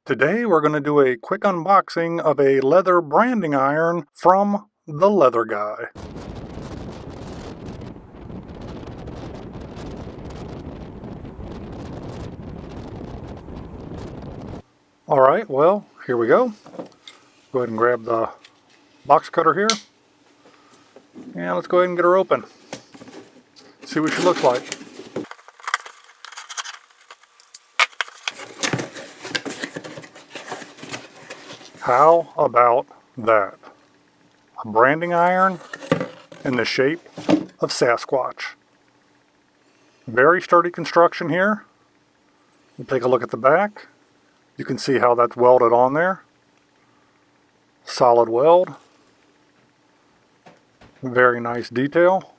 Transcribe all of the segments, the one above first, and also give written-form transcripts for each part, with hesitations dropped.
Today we're going to do a quick unboxing of a leather branding iron from the Leather Guy. Alright, well, here we go. Go ahead and grab the box cutter here. And let's go ahead and get her open. See what she looks like. How about that? A branding iron in the shape of Sasquatch. Very sturdy construction here. We'll take a look at the back. You can see how that's welded on there. Solid weld. Very nice detail.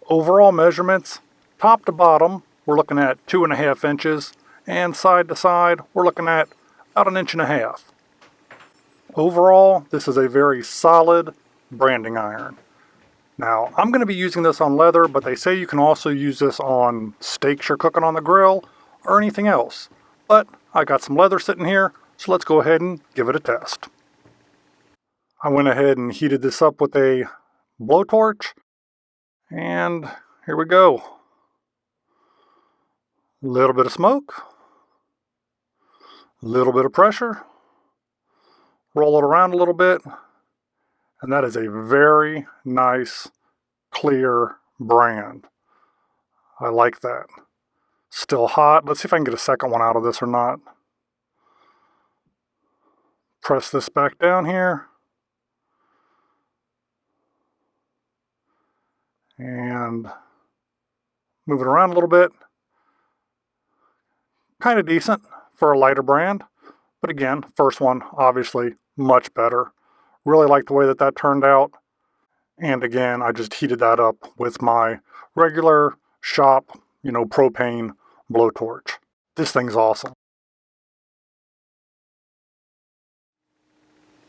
Overall measurements, top to bottom, we're looking at 2.5 inches, and side to side, we're looking at about 1.5 inches. Overall, this is a very solid branding iron. Now, I'm going to be using this on leather, but they say you can also use this on steaks you're cooking on the grill or anything else. But I got some leather sitting here, so let's go ahead and give it a test. I went ahead and heated this up with a blowtorch, and here we go. A little bit of smoke, a little bit of pressure, roll it around a little bit, and that is a very nice, clear brand. I like that. Still hot. Let's see if I can get a second one out of this or not. Press this back down here. And move it around a little bit. Kind of decent for a lighter brand. But again, first one, obviously, much better. Really like the way that turned out. And again, I just heated that up with my regular shop, propane blowtorch. This thing's awesome.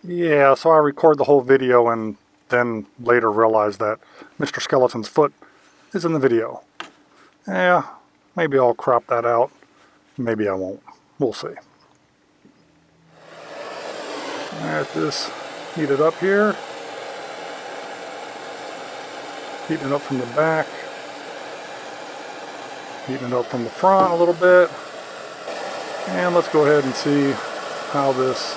Yeah, so I record the whole video and then later realized that Mr. Skeleton's foot is in the video. Yeah, maybe I'll crop that out. Maybe I won't. We'll see. Alright, this heated up here. Heating it up from the back. Heating it up from the front a little bit. And let's go ahead and see how this...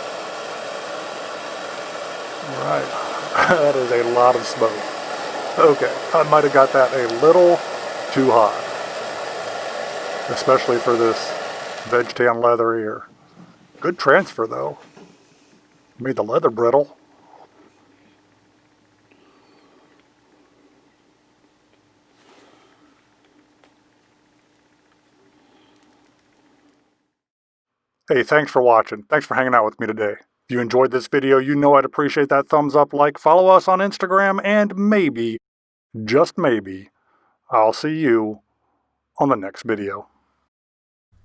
Alright. That is a lot of smoke. Okay, I might have got that a little too hot. Especially for this veg tan leather here. Good transfer though. Made the leather brittle. Hey, thanks for watching. Thanks for hanging out with me today. If you enjoyed this video, you know I'd appreciate that thumbs up, like, follow us on Instagram, and maybe, just maybe, I'll see you on the next video.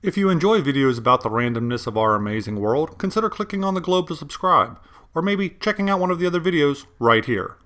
If you enjoy videos about the randomness of our amazing world, consider clicking on the globe to subscribe, or maybe checking out one of the other videos right here.